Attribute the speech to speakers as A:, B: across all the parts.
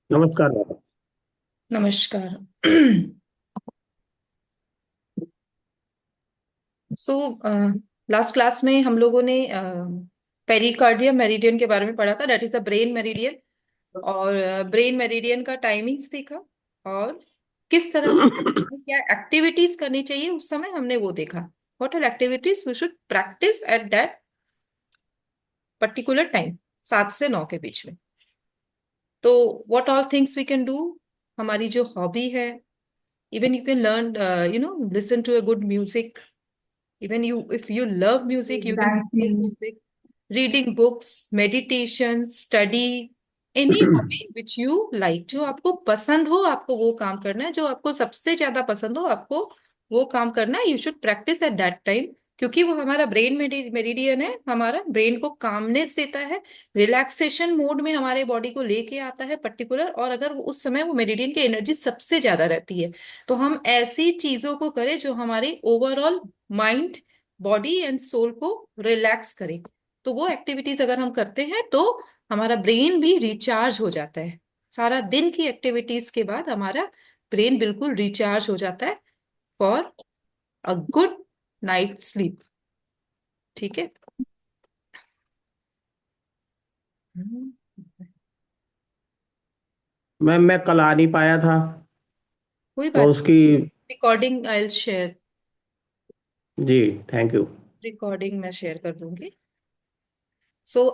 A: नमस्कार दादा।
B: नमस्कार। सो लास्ट क्लास में हम लोगों ने पेरिकार्डियम मेरिडियन के बारे में पढ़ा था, that is the brain meridian. और ब्रेन मेरिडियन का टाइमिंग्स देखा, और किस तरह से क्या एक्टिविटीज करनी चाहिए उस समय हमने वो देखा। What are activities we should practise at that particular time, 7 से 9 के बीच में। तो what all things we can do, हमारी जो हॉबी है, even you can learn, listen to a good music. Even if you love music, you can practice
C: Exactly.
B: music, reading books, meditation, study, any hobby which you like. जो आपको पसंद हो आपको वो काम करना है, जो आपको सबसे ज्यादा पसंद हो आपको वो काम करना है. You should practise at that time, क्योंकि वो हमारा ब्रेन मेरिडियन है, हमारा ब्रेन को कामनेस देता है, रिलैक्सेशन मोड में हमारे बॉडी को लेके आता है पर्टिकुलर. और अगर उस समय वो मेरिडियन की एनर्जी सबसे ज्यादा रहती है, तो हम ऐसी चीजों को करें जो हमारे overall mind, body and soul को रिलैक्स करे. तो वो एक्टिविटीज अगर हम करते हैं तो हमारा ब्रेन भी रिचार्ज हो जाता है. सारा दिन की एक्टिविटीज के बाद हमारा ब्रेन बिल्कुल रिचार्ज हो जाता है for a good night sleep. ठीक है. हम्म,
A: मैं कल आ नहीं पाया था
B: कोई
A: तो
B: बात.
A: उसकी।
B: Recording I will share.
A: जी, थैंक यू।
B: रिकॉर्डिंग मैं शेयर कर दूंगी.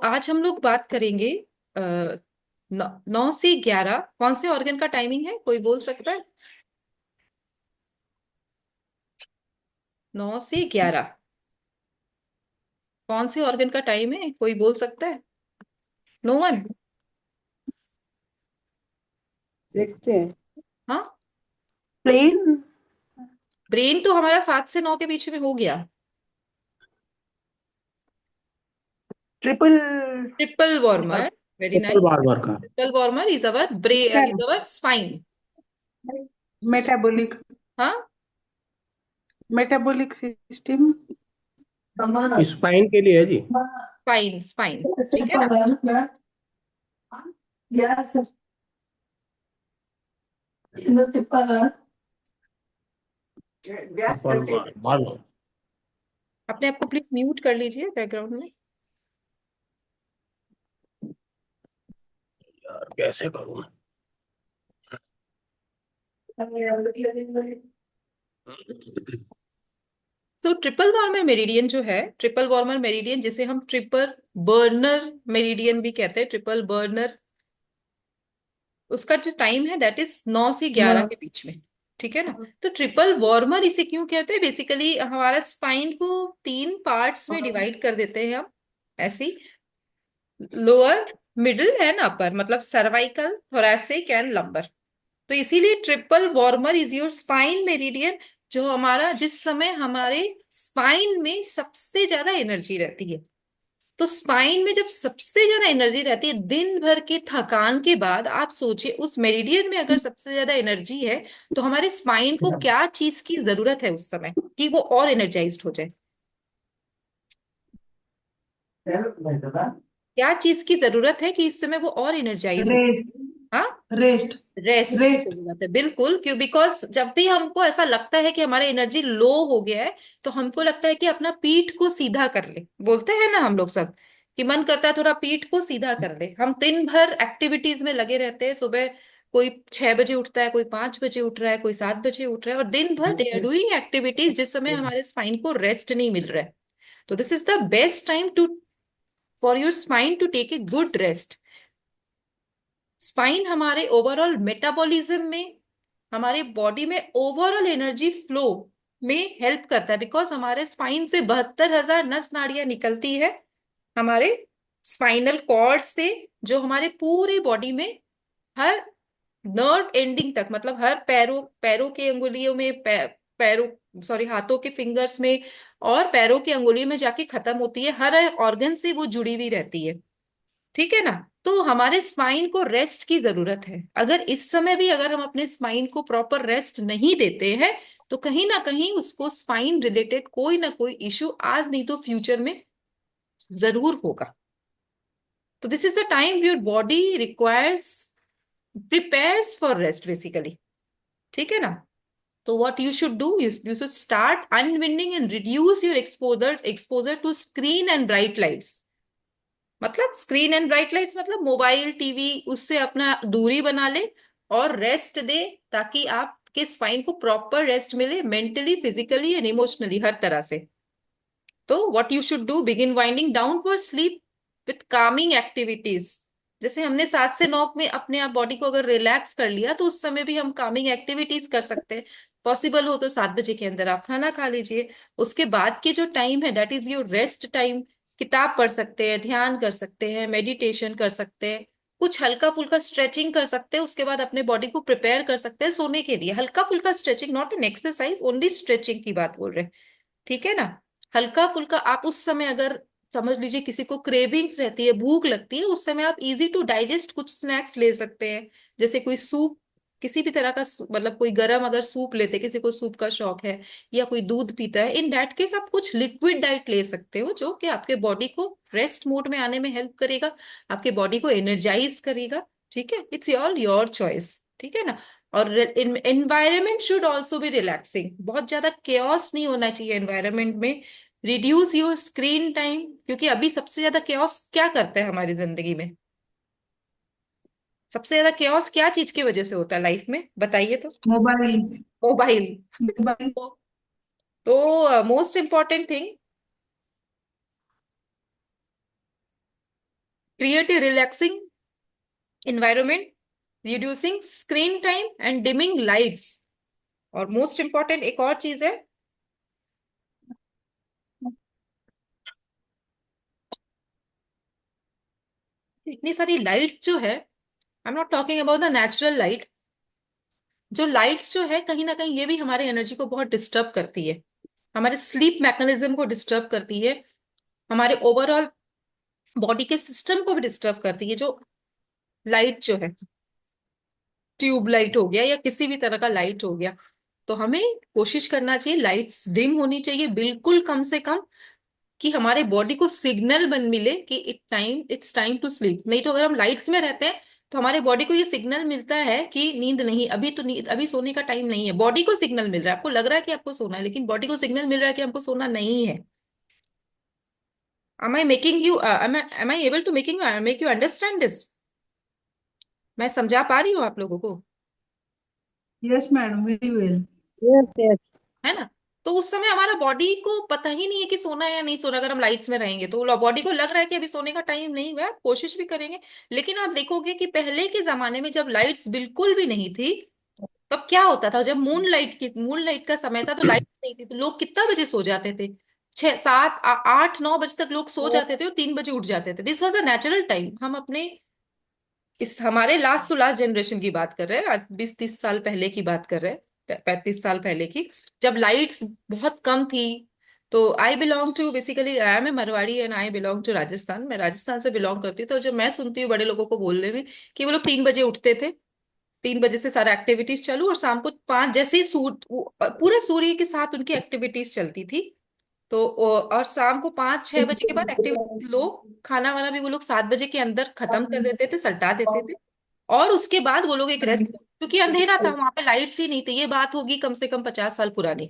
B: आज हम लोग बात करेंगे 9 से 11 कौन से ऑर्गन का टाइमिंग है, कोई बोल सकता है? 9 से 11 कौन से ऑर्गन का टाइम है, कोई बोल सकता है? No one.
C: देखते हैं।
B: हाँ.
C: प्लेन।
B: ब्रेन तो हमारा 7 से 9 के बीच में हो गया.
C: Triple.
B: Triple warmer. Very
A: triple
B: nice.
A: Warmer का।
B: Triple warmer is our is our spine.
C: Metabolic.
B: हाँ.
C: Metabolic system.
A: स्पाइन के लिए है जी।
B: Spine spine. ठीक है ना.
A: Triple warmer.
B: अपने आप को प्लीज म्यूट कर लीजिए बैकग्राउंड में.
A: यार कैसे करूं मैं?
B: ट्रिपल वार्मर मेरिडियन जो है, ट्रिपल वार्मर मेरिडियन जिसे हम ट्रिपल बर्नर मेरिडियन भी कहते हैं, ट्रिपल बर्नर, उसका जो टाइम है दैट इज 9 से 11 के बीच में. ठीक है ना. तो ट्रिपल वार्मर इसे क्यों कहते हैं? बेसिकली हमारा स्पाइन को 3 पार्ट्स में डिवाइड कर देते हैं हम, ऐसी. लोअर, मिडिल एंड अपर, मतलब सर्वाइकल, थोरैसिक एंड लंबर. तो इसीलिए triple warmer is your spine meridian, जो हमारा जिस समय हमारे स्पाइन में सबसे ज्यादा एनर्जी रहती है. तो स्पाइन में जब सबसे ज्यादा एनर्जी रहती है दिन भर के थकान के बाद, आप सोचिए उस मेरिडियन में अगर सबसे ज्यादा एनर्जी है, तो हमारे स्पाइन को क्या चीज की जरूरत है उस समय कि वो और एनर्जाइज्ड हो जाए? क्या चीज की जरूरत है कि इस समय वो और एनर्जाइज हो?
C: रेस्ट।
B: हाँ.
C: रेस्ट।
B: रेस्ट की
C: रेस्ट।
B: जरूरत है, बिल्कुल. क्यों? बिकॉज जब भी हमको ऐसा लगता है कि हमारा एनर्जी लो हो गया है, तो हमको लगता है कि अपना पीठ को सीधा कर ले. बोलते हैं ना हम लोग सब कि मन करता है थोड़ा पीठ को सीधा कर ले. हम दिन भर एक्टिविटीज में लगे रहते हैं. सुबह कोई 6 बजे उठता है, कोई 5 बजे उठ रहा है, कोई 7 बजे उठ रहा है, और दिन भर दे आर डूइंग एक्टिविटीज जिस समय हमारे स्पाइन को रेस्ट नहीं मिल रहा है. तो this is the best time to for your spine to take a good rest. Spine हमारे ओवरऑल मेटाबॉलिज्म में, हमारे बॉडी में ओवरऑल एनर्जी फ्लो में हेल्प करता है. बिकॉज हमारे स्पाइन से 72,000 नस नाड़ियां निकलती है हमारे स्पाइनल कॉर्ड से, जो हमारे पूरी बॉडी में हर नर्व एंडिंग तक, मतलब हर पैरों पैरों के अंगुलियों में, पैरों, सॉरी, हाथों के फिंगर्स में और पैरों की अंगुलियों में जाके खत्म होती है. हर ऑर्गन से वो जुड़ी हुई रहती है. ठीक है ना. तो हमारे स्पाइन को रेस्ट की जरूरत है. अगर इस समय भी अगर हम अपने स्पाइन को प्रॉपर रेस्ट नहीं देते हैं, तो कहीं ना कहीं उसको स्पाइन रिलेटेड कोई ना कोई इश्यू आज नहीं तो फ्यूचर में जरूर होगा. तो this is the time your body requires prepares for rest basically, ठीक है ना। तो what you should do is you should start unwinding and reduce your exposure to screen and bright lights। मतलब स्क्रीन एंड ब्राइट लाइट्स मतलब mobile TV, उससे अपना दूरी बना ले और रेस्ट दे, ताकि आपके स्पाइन को प्रॉपर रेस्ट मिले, मेंटली, फिजिकली एंड इमोशनली, हर तरह से। तो what you should do, begin winding down for sleep with Kameng activities. जैसे हमने 7 से 9 में अपने आप बॉडी को अगर रिलैक्स कर लिया, तो उस समय भी हम कामिंग एक्टिविटीज कर सकते हैं। पॉसिबल हो तो 7 बजे के अंदर आप खाना खा लीजिए। उसके बाद के जो टाइम है that is your rest time. किताब पढ़ सकते हैं, ध्यान कर सकते हैं, मेडिटेशन कर सकते हैं, कुछ हल्का फुल्का स्ट्रेचिंग कर सकते हैं। उसके बाद अपने बॉडी को प्रिपेयर कर सकते हैं सोने के लिए। हल्का फुल्का stretching, not an exercise, only stretching की बात बोल रहे हैं, ठीक है ना। हल्का फुल्का आप उस समय, अगर समझ लीजिए किसी को क्रेविंग्स रहती है, भूख लगती है, उस समय आप इजी टू डाइजेस्ट कुछ स्नैक्स ले सकते हैं। जैसे कोई सूप, किसी भी तरह का मतलब कोई गरम अगर सूप लेते, किसी को सूप का शौक है, या कोई दूध पीता है, इन दैट केस आप कुछ लिक्विड डाइट ले सकते हो, जो कि आपके बॉडी को रेस्ट मोड में आने में हेल्प करेगा, आपके बॉडी को एनर्जाइज करेगा, ठीक है। इट्स ऑल योर चॉइस, ठीक है ना। और environment should also be relaxing. बहुत ज्यादा केओस नहीं होना चाहिए एनवायरमेंट में। रिड्यूस योर स्क्रीन टाइम, क्योंकि अभी सबसे ज्यादा केओस क्या करता है हमारी जिंदगी में? सबसे ज्यादा केओस क्या चीज की वजह से होता है लाइफ में, बताइए तो।
C: मोबाइल।
B: मोबाइल।
C: मोबाइल।
B: तो most important thing, create a relaxing environment, reducing screen time and dimming lights। और मोस्ट इंपॉर्टेंट एक और चीज है, इतनी सारी लाइट जो है, I am not talking about the natural light, जो लाइट्स जो है कहीं ना कहीं ये भी हमारे एनर्जी को बहुत डिस्टर्ब करती है, हमारे स्लीप मैकेनिज्म को डिस्टर्ब करती है, हमारे ओवरऑल बॉडी के सिस्टम को भी डिस्टर्ब करती है। जो लाइट जो है, ट्यूब लाइट हो गया या किसी भी तरह का लाइट हो गया, तो हमें कोशिश करना चाहिए लाइट्स डिम होनी चाहिए बिल्कुल, कम से कम, कि हमारे बॉडी को सिग्नल बन मिले कि इट्स टाइम टू स्लीप। नहीं तो अगर हम लाइट्स में रहते हैं, तो हमारे बॉडी को ये सिग्नल मिलता है कि नींद नहीं, अभी तो नींद, अभी सोने का टाइम नहीं है। बॉडी को सिग्नल मिल रहा है, आपको लग रहा है कि आपको सोना है, लेकिन बॉडी को सिग्नल मिल रहा है कि हमको सोना नहीं है। am I able to make you understand this? मैं समझा पा रही हूँ आप लोगों को,
C: Yes, madam, very well.
D: Yes, yes.
B: है ना। तो उस समय हमारा बॉडी को पता ही नहीं है कि सोना है या नहीं सोना। अगर हम लाइट्स में रहेंगे तो बॉडी को लग रहा है कि अभी सोने का टाइम नहीं हुआ है, आप कोशिश भी करेंगे, लेकिन आप देखोगे कि पहले के जमाने में जब लाइट्स बिल्कुल भी नहीं थी, तब क्या होता था, जब मून लाइट का समय था, तो लाइट नहीं थी, तो लोग कितना बजे सो जाते थे? 6 7 8 9 बजे तक लोग सो जाते थे और 3 बजे उठ जाते थे। This was a natural time. हम अपने इस हमारे लास्ट टू लास्ट जनरेशन की बात कर रहे हैं, आज 20 30 साल पहले की बात कर रहे हैं, 35 साल पहले की, जब लाइट्स बहुत कम थी। तो I belong to, basically I am a Marwari and I belong to Rajasthan. मैं राजस्थान से बिलोंग करती हूँ। तो जब मैं सुनती हूँ बड़े लोगों को बोलने में कि वो लोग 3 बजे उठते थे, 3 बजे से सारा एक्टिविटीज चालू, और शाम को 5 जैसे ही पूरे सूर्य के साथ उनकी एक्टिविटीज चलती थी। तो और शाम को 5 6 बजे के बाद एक्टिविटीज लो, खाना वाना भी वो लोग 7 बजे के अंदर खत्म कर देते थे, सल्टा देते थे। और उसके बाद वो लोग एक रेस्ट, क्योंकि अंधेरा था वहां पे, लाइट्स ही नहीं थी। ये बात होगी कम से कम 50 साल पुरानी,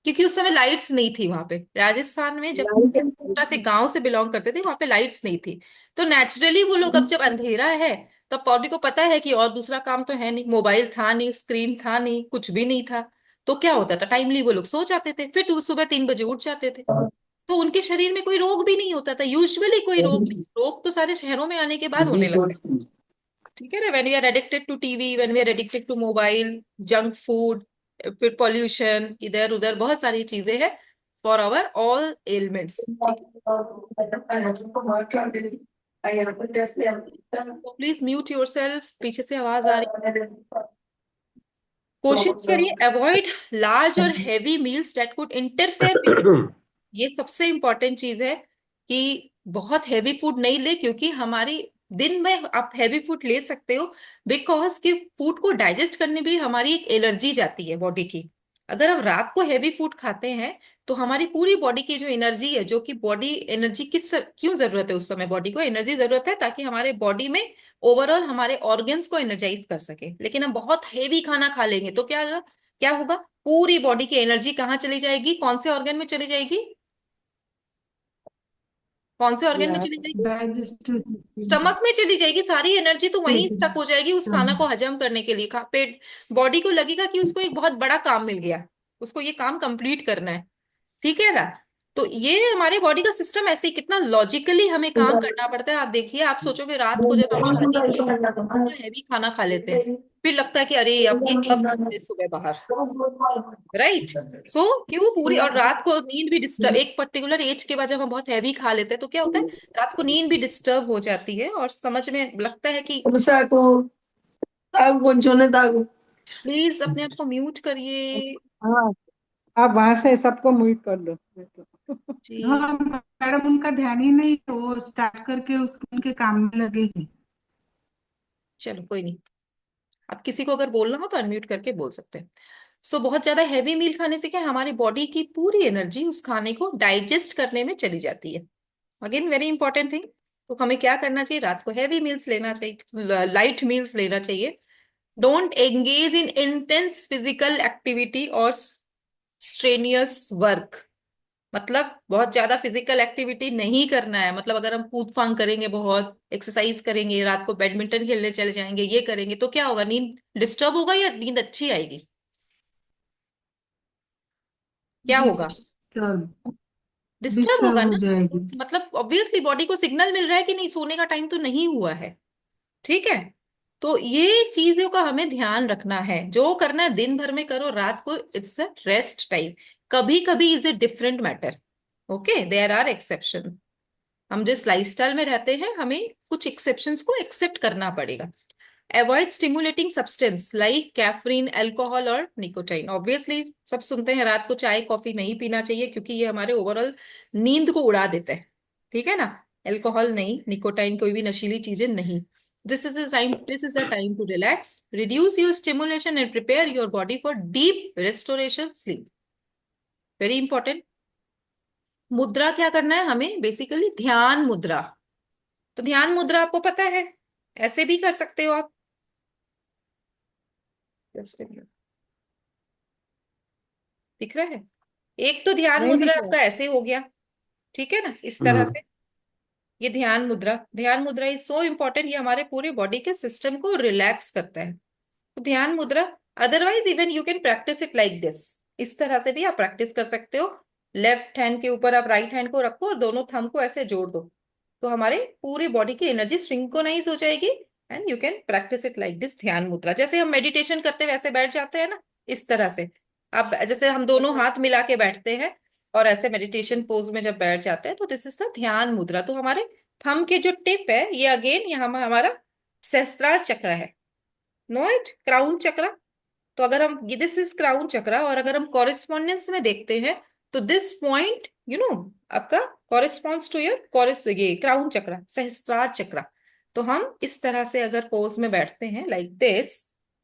B: क्योंकि उस समय लाइट्स नहीं थी वहां पे। राजस्थान में जब छोटा से गांव से बिलोंग करते थे, वहां पे लाइट्स नहीं थी। तो नेचुरली वो लोग, अब जब अंधेरा है, तब बॉडी को पता है कि और दूसरा काम तो है नहीं, मोबाइल था नहीं, स्क्रीन था नहीं, कुछ भी नहीं था। तो क्या होता था, टाइमली वो लोग सो जाते थे, फिर सुबह 3 बजे उठ जाते थे। तो उनके शरीर में कोई रोग भी नहीं होता था, यूजुअली कोई रोग नहीं। रोग तो सारे शहरों में आने के बाद होने लगते, ठीक है ना। When we are addicted to TV, when we are addicted to mobile, junk food, फिर पॉल्यूशन, इधर उधर बहुत सारी चीजें हैं फॉर आवर ऑल एलिमेंट्स, ठीक है। तो प्लीज म्यूट योरसेल्फ, पीछे से आवाज आ रही है। कोशिश करिए अवॉइड लार्ज और heavy meals that could interfere. ये सबसे इंपॉर्टेंट चीज है कि बहुत हैवी फूड नहीं ले, क्योंकि हमारी दिन में आप हैवी फूड ले सकते हो, बिकॉज कि फूड को डाइजेस्ट करने में हमारी एक एलर्जी जाती है बॉडी की। अगर हम रात को हैवी फूड खाते हैं, तो हमारी पूरी बॉडी की जो एनर्जी है, जो कि बॉडी एनर्जी क्यों जरूरत है, उस समय बॉडी को एनर्जी जरूरत है ताकि हमारे बॉडी में ओवरऑल हमारे ऑर्गन्स को एनर्जाइज कर सके। लेकिन हम बहुत हेवी खाना खा लेंगे तो क्या क्या होगा, पूरी बॉडी की एनर्जी कहाँ चली जाएगी, कौन से ऑर्गन में चली जाएगी, कौन से ऑर्गन में चली जाएगी,
C: डाइजेस्टिव
B: स्टमक में चली जाएगी। सारी एनर्जी तो वहीं स्टक हो जाएगी उस खाना को हजम करने के लिए। पेट, बॉडी को लगेगा कि उसको एक बहुत बड़ा काम मिल गया, उसको ये काम कंप्लीट करना है, ठीक है ना। तो ये हमारे बॉडी का सिस्टम ऐसे ही कितना लॉजिकली हमें काम करना पड़ता है। आप देखिए, आप सोचोगे रात को जब हम शादी में इतना हैवी खाना खा लेते हैं, फिर लगता है कि अरे अब ये कब निकले सुबह बाहर, राइट। सो क्यों पूरी, और रात को नींद भी डिस्टर्ब, एक पर्टिकुलर एज के बाद जब हम बहुत हैवी खा लेते हैं तो क्या होता है, रात को नींद भी डिस्टर्ब हो जाती है और समझ में लगता है कि प्लीज अपने आप को म्यूट करिए
D: हाँ, आप वहां से सबको म्यूट कर दो।
B: जी।
C: हाँ मैडम, उनका ध्यान ही नहीं, वो स्टार्ट करके उनके काम में लगे हैं।
B: चलो कोई नहीं, आप किसी को अगर बोलना हो तो अनम्यूट करके बोल सकते हैं। सो बहुत ज्यादा हैवी मील खाने से क्या है, हमारी बॉडी की पूरी एनर्जी उस खाने को डाइजेस्ट करने में चली जाती है। Again very important thing. तो हमें क्या करना चाहिए, रात को हैवी मील्स लेना चाहिए, लाइट मील्स लेना चाहिए। Don't engage in intense physical activity और स्ट्रेनियस वर्क। मतलब बहुत ज्यादा फिजिकल एक्टिविटी नहीं करना है। मतलब अगर हम कूद फांग करेंगे, बहुत एक्सरसाइज करेंगे, रात को बैडमिंटन खेलने चले जाएंगे, ये करेंगे तो क्या होगा, नींद डिस्टर्ब होगा या नींद अच्छी आएगी, क्या होगा,
C: डिस्टर्ब
B: डिस्टर्ब होगा
C: डिस्टर्ब हो
B: ना।
C: जाएगी।
B: मतलब ऑब्वियसली बॉडी को सिग्नल मिल रहा है कि नहीं, सोने का टाइम तो नहीं हुआ है, ठीक है। तो ये चीजों का हमें ध्यान रखना है। जो करना है दिन भर में करो, रात को इट्स अ रेस्ट टाइम। कभी कभी is a different matter, okay, there are exception. हम जिस लाइफस्टाइल में रहते हैं हमें कुछ एक्सेप्शंस को एक्सेप्ट करना पड़ेगा। Avoid stimulating substance like caffeine, alcohol और निकोटाइन। ऑब्वियसली सब सुनते हैं रात को चाय कॉफी नहीं पीना चाहिए क्योंकि ये हमारे ओवरऑल नींद को उड़ा देते हैं, ठीक है ना। अल्कोहल नहीं, निकोटाइन, कोई भी नशीली चीजें नहीं। This is the time to relax, reduce your stimulation and prepare your body for deep restoration sleep. Very important. मुद्रा क्या करना है हमें, बेसिकली ध्यान मुद्रा। तो ध्यान मुद्रा आपको पता है, ऐसे भी कर सकते हो आप। दिख रहा है, एक तो ध्यान
D: नहीं
B: मुद्रा
D: दिख रहा।
B: आपका ऐसे हो गया, ठीक है ना, इस तरह से। ये ध्यान मुद्रा, ध्यान मुद्रा इज सो इंपॉर्टेंट, ये हमारे पूरे बॉडी के सिस्टम को रिलैक्स करता है। तो ध्यान मुद्रा, otherwise even you can practice it like this. इस तरह से भी आप प्रैक्टिस कर सकते हो। लेफ्ट हैंड के ऊपर आप राइट हैंड को रखो और दोनों थंब को ऐसे जोड़ दो, तो हमारे पूरी बॉडी की एनर्जी सिंक्रोनाइज हो जाएगी। And you can practice it like this, dhyana मुद्रा। जैसे हम मेडिटेशन करते वैसे बैठ जाते हैं ना, इस तरह से। अब जैसे हम दोनों हाथ मिला के बैठते हैं और ऐसे मेडिटेशन पोज में जब बैठ जाते हैं, तो दिस इज द ध्यान मुद्रा। तो हमारे थंब के जो टिप है ये अगेन यहाँ हमारा सहस्त्रार चक्र है, नो इट, क्राउन चक्र। तो अगर हम, दिस इज क्राउन चक्र, और अगर हम कॉरेस्पॉन्डेंस में देखते हैं तो दिस पॉइंट यू नो आपका कॉरेस्पॉन्ड्स टू योर ये क्राउन चक्र, सहस्त्रार चक्र। तो हम इस तरह से अगर पोज में बैठते हैं लाइक दिस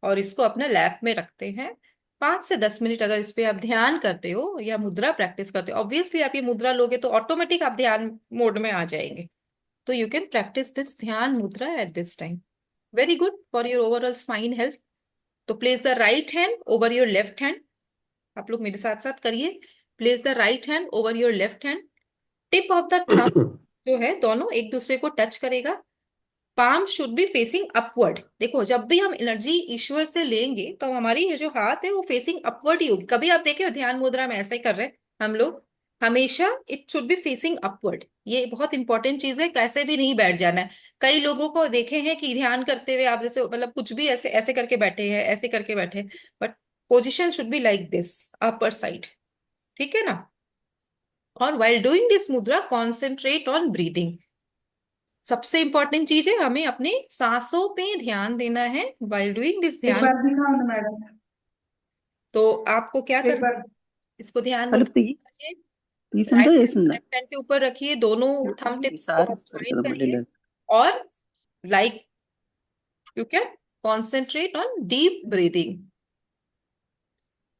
B: और इसको अपने लैप में रखते हैं, 5 से 10 मिनट अगर इस पे आप ध्यान करते हो या मुद्रा प्रैक्टिस करते हो, ऑब्वियसली आप ये मुद्रा लोगे तो ऑटोमेटिक आप ध्यान मोड में आ जाएंगे। तो you can practice this dhyana mudra at this time, very good for your overall spine health. तो place the right hand over your left hand, आप लोग मेरे साथ साथ करिए। Place the right hand over your left hand, tip of the thumb जो है दोनों एक दूसरे को टच करेगा। Palm should be facing upward. देखो जब भी हम एनर्जी ईश्वर से लेंगे तो हमारी ये जो हाथ है वो फेसिंग अपवर्ड ही होगी। कभी आप देखे ध्यान मुद्रा में ऐसे ही कर रहे हैं हम लोग, हमेशा it should be facing upward. ये बहुत इंपॉर्टेंट चीज है, कैसे भी नहीं बैठ जाना है। कई लोगों को देखे हैं कि ध्यान करते हुए आप जैसे मतलब कुछ भी ऐसे ऐसे करके बैठे हैं, ऐसे करके बैठे, but position should be like this, upper side, ठीक है ना। और वाइल डूइंग दिस मुद्रा कॉन्सेंट्रेट ऑन ब्रीदिंग। सबसे इंपॉर्टेंट चीज है, हमें अपने सांसों पे ध्यान देना है वाइल डूइंग दिस
C: एक
B: ध्यान।
C: बार दिखाओ ना मैडम,
B: तो आपको क्या
C: एक
B: करना है,
C: बार।
B: इसको ध्यान
E: Kalau
B: मुद्रा
E: pergi,
B: करिए,
E: తీసిందో
B: राइट
E: వేసిందా
B: लेफ्ट हैंड के ऊपर रखिए, दोनों थंब टिप्स को
E: ఈసారి
B: आप
E: ఇస్తారు
B: ज्वाइन
E: కదా మళ్ళీ
B: करिए और like you can concentrate on deep breathing.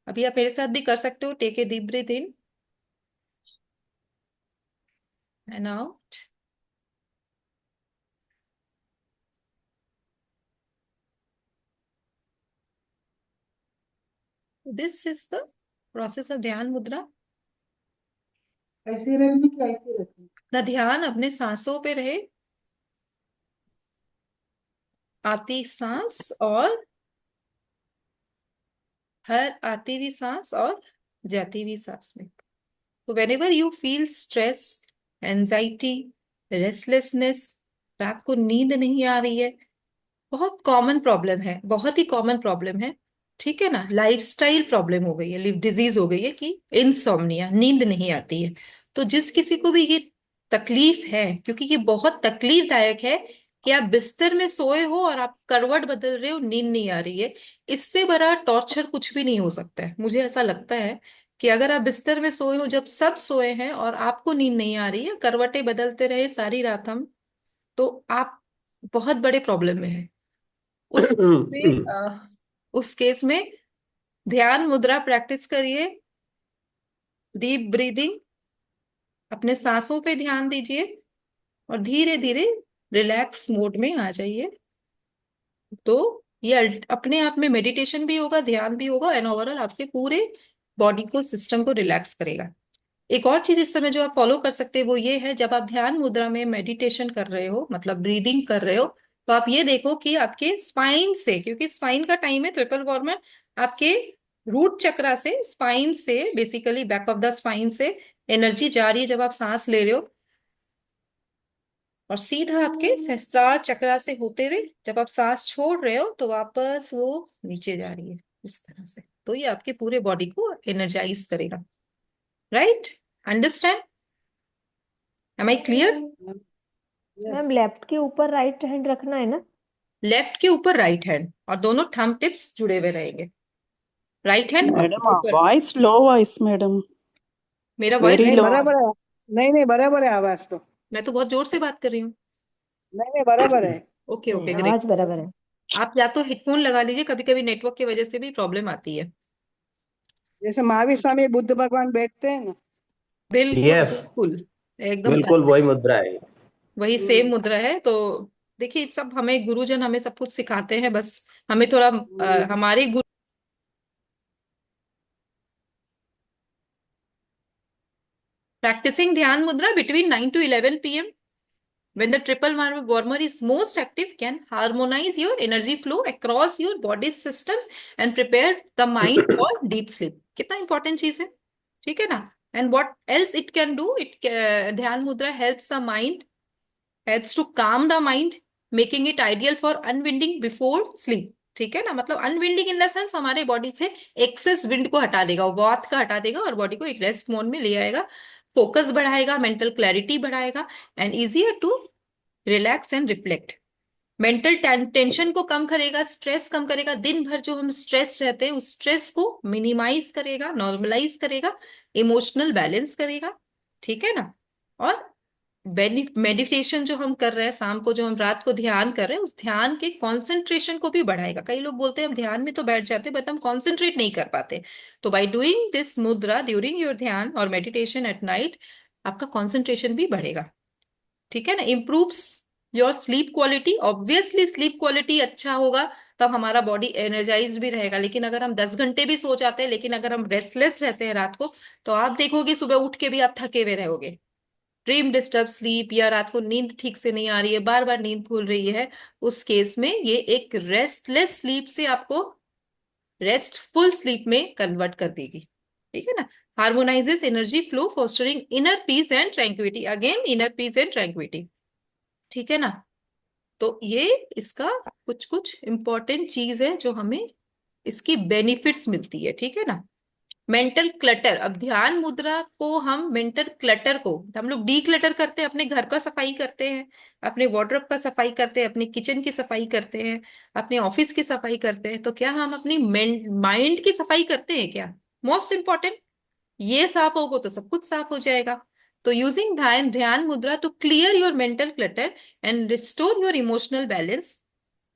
B: अभी आप मेरे साथ भी कर सकते हो, take a deep breath in and out. This is the process of ध्यान मुद्रा.
C: ऐसे रखनी कि ऐसे रखनी?
B: ना ध्यान अपने सांसों पे रहे, आती सांस और हर आती हुई सांस और जाती हुई सांस में. तो whenever you feel stress, anxiety, restlessness, रात को नींद नहीं आ रही है, बहुत कॉमन प्रॉब्लम है, बहुत ही कॉमन प्रॉब्लम है, ठीक है ना. लाइफस्टाइल प्रॉब्लम हो गई है, लिव डिजीज हो गई है कि इंसोम्निया, नींद नहीं आती है. तो जिस किसी को भी ये तकलीफ है, क्योंकि ये बहुत तकलीफदायक है कि आप बिस्तर में सोए हो और आप करवट बदल रहे हो, नींद नहीं आ रही है, इससे बड़ा टॉर्चर कुछ भी नहीं हो सकता है. मुझे ऐसा लगता है कि अगर आप बिस्तर में सोए हो, जब सब सोए हैं और आपको नींद नहीं आ रही है, करवटें बदलते रहे सारी रात हम, तो आप बहुत बड़े प्रॉब्लम में है. उस केस में ध्यान मुद्रा प्रैक्टिस करिए, डीप ब्रीदिंग, अपने सांसों पे ध्यान दीजिए और धीरे धीरे रिलैक्स मोड में आ जाइए. तो ये अपने आप में मेडिटेशन भी होगा, ध्यान भी होगा, एंड ओवरऑल आपके पूरे बॉडी को, सिस्टम को रिलैक्स करेगा. एक और चीज इस समय जो आप फॉलो कर सकते हैं वो ये है, जब आप ध्यान मुद्रा में मेडिटेशन कर रहे हो, मतलब ब्रीदिंग कर रहे हो, तो आप ये देखो कि आपके स्पाइन से, क्योंकि स्पाइन का टाइम है ट्रिपल वॉर्मर, आपके रूट चक्रा से, स्पाइन से, basically back of the spine से एनर्जी जा रही है जब आप सांस ले रहे हो, और सीधा आपके सहस्त्रार चक्रा से होते हुए जब आप सांस छोड़ रहे हो तो वापस वो नीचे जा रही है इस तरह से. तो ये आपके पूरे बॉडी को एनर्जाइज करेगा. Right? Understand? Am I clear?
D: Yes.
E: Ma'am left के ऊपर राइट हैंड रखना है ना?
B: लेफ्ट के ऊपर राइट हैंड, और दोनों थंब टिप्स जुड़े हुए रहेंगे. राइट हैंड
F: मैडम
B: ऊपर.
F: वॉइस लो वॉइस मैडम,
B: मेरा वॉइस
F: वेरी
D: नहीं
F: लो.
D: बराबर है. नहीं बराबर है आवाज तो.
B: मैं तो बहुत जोर से बात कर रही हूँ.
D: नहीं बराबर है.
B: ओके ओके,
E: नहीं,
B: ग्रेट.
E: आवाज बराबर है.
B: आप या तो हेडफोन लगा लीजिए, कभी कभी नेटवर्क की वजह से भी प्रॉब्लम आती है.
D: जैसे महावीर स्वामी बुद्ध भगवान बैठते हैं ना.
B: बिल्कुल
A: यस,
B: बिल्कुल, एकदम
A: बिल्कुल
B: correct.
A: वही मुद्रा है.
B: वही सेम मुद्रा है. तो देखिए, सब हमें गुरुजन हमें सब कुछ सिखाते हैं, बस हमें थोड़ा हमारे गुरु practicing Dhyan Mudra between 9 to 11 p.m. when the triple warmer is most active can harmonize your energy flow across your body systems and prepare the mind for deep sleep. कितना important चीज है, ठीक है ना. And what else it can do? Dhyan Mudra helps the mind, helps to calm the mind, making it ideal for unwinding before sleep. ठीक है ना, मतलब अनविंडिंग इन द सेंस हमारे बॉडी से एक्सेस विंड को हटा देगा, वात का हटा देगा और बॉडी को एक रेस्ट मोड में ले आएगा, फोकस बढ़ाएगा, मेंटल क्लैरिटी बढ़ाएगा, and easier to relax and reflect. Mental tension को कम करेगा, स्ट्रेस कम करेगा, दिन भर जो हम स्ट्रेस रहते हैं उस स्ट्रेस को मिनिमाइज करेगा, नॉर्मलाइज करेगा, इमोशनल बैलेंस करेगा, ठीक है ना. और मेडिटेशन जो हम कर रहे हैं शाम को, जो हम रात को ध्यान कर रहे हैं, उस ध्यान के कंसंट्रेशन को भी बढ़ाएगा. कई लोग बोलते हैं हम ध्यान में तो बैठ जाते हैं बट हम कंसंट्रेट नहीं कर पाते. तो बाय डूइंग दिस मुद्रा ड्यूरिंग योर ध्यान और मेडिटेशन एट नाइट, आपका कंसंट्रेशन भी बढ़ेगा, ठीक है ना. Improves your sleep quality. Obviously sleep quality अच्छा होगा तब हमारा बॉडी एनर्जाइज भी रहेगा. लेकिन अगर हम 10 घंटे भी सो जाते हैं लेकिन अगर हम रेस्टलेस रहते हैं रात को, तो आप देखोगे सुबह उठ के भी आप थके हुए रहोगे. ड्रीम डिस्टर्ब स्लीप, या रात को नींद ठीक से नहीं आ रही है, बार बार नींद खुल रही है, उस केस में ये एक रेस्टलेस स्लीप से आपको रेस्टफुल स्लीप में कन्वर्ट कर देगी, ठीक है ना. Harmonises energy flow, fostering inner peace and tranquillity. Again inner peace and tranquillity, ठीक है ना. तो ये इसका कुछ कुछ इंपॉर्टेंट चीज है जो हमें इसकी बेनिफिट्स मिलती है, ठीक है ना. Mental clutter. अब ध्यान मुद्रा को हम मेंटल क्लटर को हम लोग डी क्लटर करते हैं, अपने घर का सफाई करते हैं, अपने वार्डरोब का सफाई करते हैं, अपने किचन की सफाई करते हैं, अपने ऑफिस की सफाई करते हैं. तो क्या हम अपनी माइंड की सफाई करते हैं क्या? मोस्ट इंपॉर्टेंट, ये साफ होगा तो सब कुछ साफ हो जाएगा. तो using dhyan dhyan mudra to clear your mental clutter and restore your emotional balance.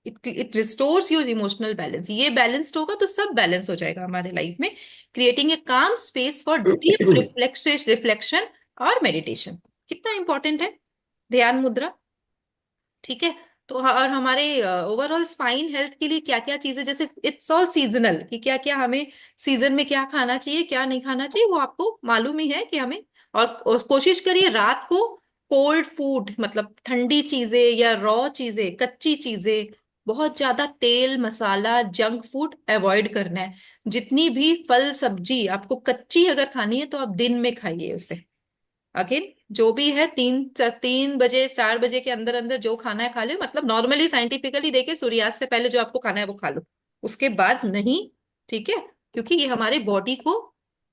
B: It restores your emotional balance. ये बैलेंस्ड होगा तो सब बैलेंस हो जाएगा हमारे लाइफ में, क्रिएटिंग ए काम स्पेस फॉर डीप रिफ्लेक्शन और मेडिटेशन. कितना इंपॉर्टेंट है ध्यान मुद्रा, ठीक है। तो और हमारे ओवरऑल स्पाइन हेल्थ के लिए क्या क्या चीजें, जैसे इट्स ऑल सीजनल, कि क्या क्या हमें सीजन में क्या खाना चाहिए क्या नहीं खाना चाहिए वो आपको मालूम ही है कि हमें। और कोशिश करिए रात को कोल्ड फूड, मतलब ठंडी चीजें या रॉ चीजें, कच्ची चीजें, बहुत ज्यादा तेल मसाला जंक फूड अवॉइड करना है। जितनी भी फल सब्जी आपको कच्ची अगर खानी है तो आप दिन में खाइए उसे। अगेन जो भी है 3 बजे 4 बजे के अंदर अंदर जो खाना है खा लो, मतलब नॉर्मली साइंटिफिकली देखे सूर्यास्त से पहले जो आपको खाना है वो खा लो, उसके बाद नहीं, ठीक है। क्योंकि ये हमारे बॉडी को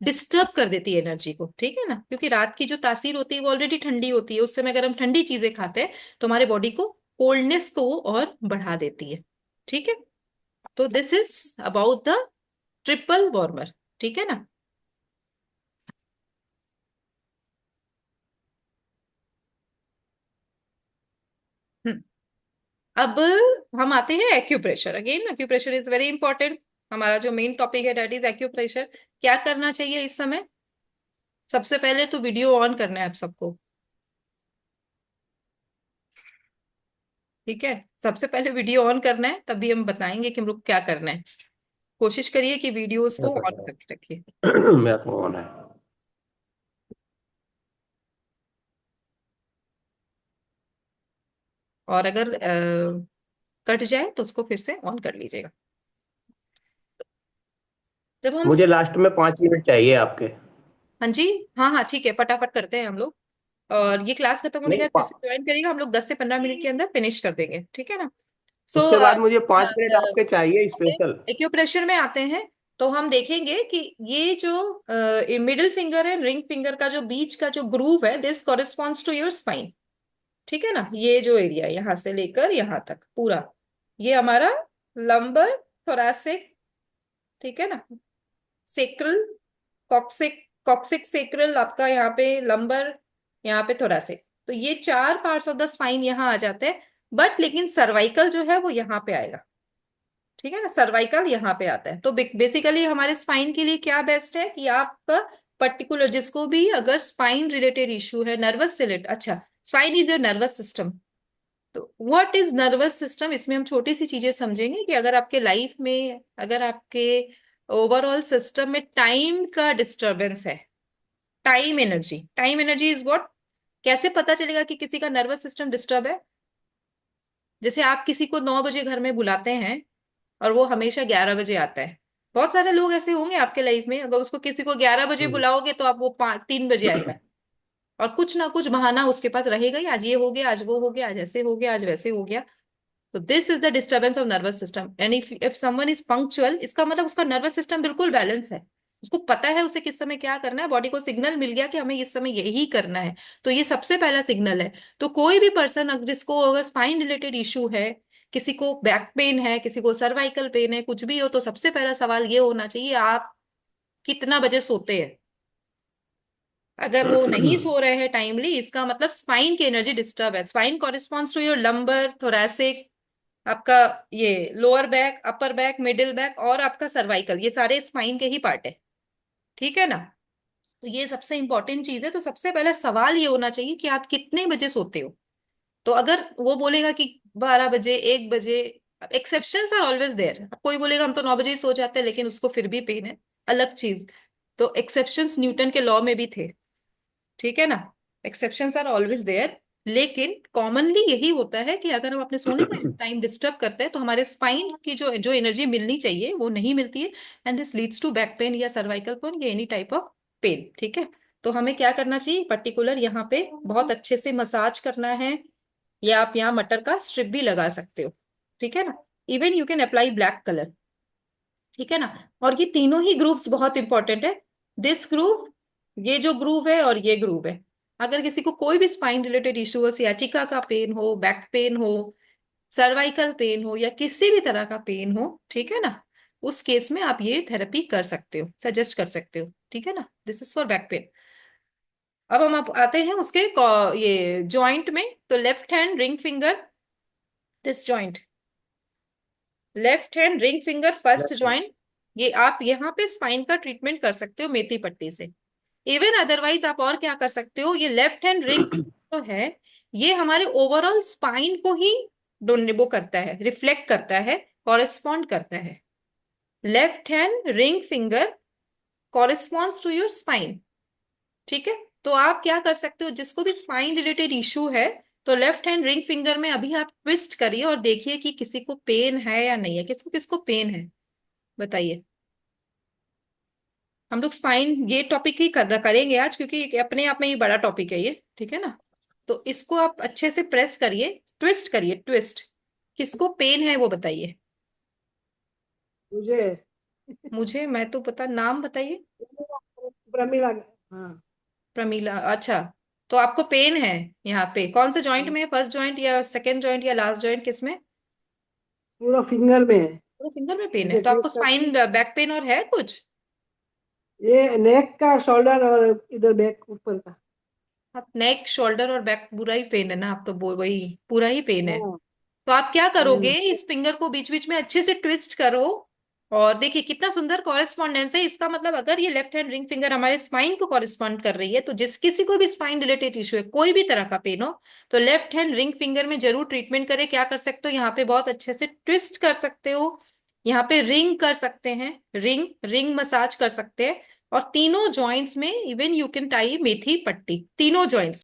B: डिस्टर्ब कर देती है एनर्जी को, ठीक है ना, क्योंकि रात की जो तासीर होती है वो ऑलरेडी ठंडी होती है, उस समय अगर हम ठंडी चीजें खाते हैं तो हमारे बॉडी को कोल्डनेस को वो और बढ़ा देती है, ठीक है। तो this is about the triple warmer, ठीक है ना। हम्म। अब हम आते हैं acupressure. Again acupressure is very important, हमारा जो मेन टॉपिक है दैट इज एक्यूप्रेशर। क्या करना चाहिए इस समय? सबसे पहले तो वीडियो ऑन करना है आप सबको, ठीक है। सबसे पहले वीडियो ऑन करना है, तभी हम बताएंगे कि हम लोग क्या करना है। कोशिश करिए कि वीडियोस
A: मैं
B: को
A: कर
B: ऑन
A: रहा
B: करके रखिए।
A: हूँ। मैं तो ऑन है।
B: और अगर कट जाए तो उसको फिर से ऑन कर लीजिएगा। जब हम
A: मुझे लास्ट में 5 मिनट चाहिए आपके।
B: हाँ जी, हाँ हाँ ठीक है, फटाफट करते हैं हम लोग। और ये क्लास खत्म होने के
A: नहीं
B: बाद फिर से ज्वाइन करिएगा, हम लोग 10 से 15 मिनट के अंदर फिनिश कर देंगे, ठीक है ना। सो
A: उसके बाद मुझे 5 मिनट आपके चाहिए स्पेशल।
B: एक्यूप्रेशर में आते हैं तो हम देखेंगे कि ये जो मिडिल फिंगर है रिंग फिंगर का जो बीच का जो ग्रूव है, this corresponds to your spine, ठीक है ना। ये जो एरिया यहाँ से लेकर यहाँ तक पूरा, ये हमारा लंबर थोरैसिक, ठीक है ना, सेक्रल, कॉक्सिक, कॉक्सिक सेक्रल आपका यहाँ पे लंबर, यहाँ पे थोरैसिक। तो ये 4 पार्ट्स ऑफ द स्पाइन यहाँ आ जाते हैं, बट लेकिन सर्वाइकल जो है वो यहाँ पे आएगा, ठीक है ना। सर्वाइकल यहाँ पे आता है। तो बेसिकली हमारे स्पाइन के लिए क्या बेस्ट है कि आपका पर्टिकुलर, जिसको भी अगर स्पाइन रिलेटेड इश्यू है, नर्वस से रिलेटेड, अच्छा spine is your nervous system. तो व्हाट इज नर्वस सिस्टम, इसमें हम छोटी सी चीजें समझेंगे कि अगर आपके लाइफ में, अगर आपके ओवरऑल सिस्टम में टाइम का डिस्टरबेंस है, टाइम एनर्जी इज व्हाट, कैसे पता चलेगा कि किसी का नर्वस सिस्टम डिस्टर्ब है? जैसे आप किसी को 9 बजे घर में बुलाते हैं और वो हमेशा 11 बजे आता है। बहुत सारे लोग ऐसे होंगे आपके लाइफ में, अगर उसको किसी को 11 बजे
A: हम्म।
B: बुलाओगे तो आप वो 3 बजे आएगा, और कुछ ना कुछ बहाना उसके पास रहेगा ही, आज ये हो गया, आज वो हो गया, आज ऐसे हो गया, आज वैसे हो गया। तो this is the disturbance of nervous system. And if someone is punctual, इसका मतलब उसका नर्वस सिस्टम बिल्कुल बैलेंस है, उसको पता है उसे किस समय क्या करना है, बॉडी को सिग्नल मिल गया कि हमें इस समय यही करना है। तो ये सबसे पहला सिग्नल है। तो कोई भी पर्सन जिसको अगर स्पाइन रिलेटेड इशू है, किसी को बैक पेन है, किसी को सर्वाइकल पेन है, कुछ भी हो, तो सबसे पहला सवाल ये होना चाहिए, आप कितना बजे सोते हैं? अगर वो नहीं सो रहे हैं टाइमली, इसका मतलब स्पाइन की एनर्जी डिस्टर्ब है। Spine corresponds to your lumbar, thoracic, आपका ये lower back, upper back, middle back और आपका सर्वाइकल, ये सारे स्पाइन के ही पार्ट है, ठीक है ना। तो ये सबसे इंपॉर्टेंट चीज है। तो सबसे पहला सवाल ये होना चाहिए कि आप कितने बजे सोते हो। तो अगर वो बोलेगा कि 12 बजे, 1 बजे, एक्सेप्शंस आर ऑलवेज देयर। कोई बोलेगा हम तो 9 बजे ही सो जाते हैं, लेकिन उसको फिर भी पेन है, अलग चीज। तो एक्सेप्शंस न्यूटन के लॉ में भी थे, ठीक है ना। एक्सेप्शंस आर ऑलवेज देयर, लेकिन कॉमनली यही होता है कि अगर हम अपने सोने का टाइम डिस्टर्ब करते हैं तो हमारे स्पाइन की जो जो एनर्जी मिलनी चाहिए वो नहीं मिलती है, and this leads to back pain या सर्वाइकल पेन या एनी टाइप ऑफ पेन, ठीक है। तो हमें क्या करना चाहिए, पर्टिकुलर यहाँ पे बहुत अच्छे से मसाज करना है, या आप यहाँ मटर का स्ट्रिप भी लगा सकते हो, ठीक है ना। Even you can apply black colour, ठीक है ना। और ये तीनों ही ग्रूव्स बहुत इंपॉर्टेंट है। दिस ग्रूव, ये जो ग्रूव है और ये ग्रूव है। अगर किसी को कोई भी स्पाइन रिलेटेड इश्यू हो, सियाटिका का पेन हो, बैक पेन हो, सर्वाइकल पेन हो, या किसी भी तरह का पेन हो, ठीक है ना, उस केस में आप ये थेरेपी कर सकते हो, सजेस्ट कर सकते हो, ठीक है ना। This is for back pain. अब हम आप आते हैं उसके ये जॉइंट में। तो left hand ring finger, this joint, left hand ring finger first joint, ये आप यहाँ पे स्पाइन का ट्रीटमेंट कर सकते हो मेथी पट्टी से। इवन अदरवाइज आप और क्या कर सकते हो, ये लेफ्ट हैंड रिंग जो है ये हमारे ओवरऑल स्पाइन को ही वो करता है, रिफ्लेक्ट करता है, कॉरेस्पॉन्ड करता है। Left hand ring finger corresponds to your spine. ठीक है, तो आप क्या कर सकते हो, जिसको भी स्पाइन रिलेटेड इशू है तो लेफ्ट हैंड रिंग फिंगर में अभी आप ट्विस्ट करिए और देखिए कि किसी को पेन है या नहीं है। किसको किसको पेन है बताइए। हम लोग स्पाइन ये टॉपिक ही करेंगे आज, क्योंकि अपने आप में ही बड़ा टॉपिक है ये, ठीक है ना। तो इसको आप अच्छे से प्रेस करिए, ट्विस्ट करिए, ट्विस्ट। किसको पेन है वो बताइए
D: मुझे
B: मैं तो पता, नाम बताइए।
D: प्रमिला। हाँ,
B: प्रमीला, अच्छा। तो आपको पेन है यहाँ पे कौन से जॉइंट में, फर्स्ट जॉइंट या सेकंड जॉइंट या लास्ट जॉइंट, किसमें?
D: पूरा फिंगर में है।
B: पूरे फिंगर में पेन है।
D: जैसे
B: तो आपको
D: twist
B: स्पाइन बैक पेन और है कुछ?
D: ये नेक का, शोल्डर और इधर बैक ऊपर का।
B: आप नेक शोल्डर और बैक पूरा ही पेन है ना, आप तो वही पूरा ही पेन है।
D: हाँ।
B: तो आप क्या करोगे,
D: हम्म।
B: इस फिंगर को बीच बीच में अच्छे से ट्विस्ट करो और देखिए कितना सुंदर कॉरेस्पॉन्डेंस है इसका। मतलब अगर ये लेफ्ट हैंड रिंग फिंगर हमारे स्पाइन को कॉरेस्पॉन्ड कर रही है, तो जिस किसी को भी स्पाइन रिलेटेड इशू है, कोई भी तरह का पेन हो, तो लेफ्ट हैंड रिंग फिंगर में जरूर ट्रीटमेंट करें। क्या कर सकते हो, यहाँ पे बहुत अच्छे से ट्विस्ट कर सकते हो, यहाँ पे रिंग कर सकते हैं, रिंग रिंग मसाज कर सकते हैं। और तीनों जॉइंट्स में इवन यू कैन टाई मेथी पट्टी, तीनों जॉइंट्स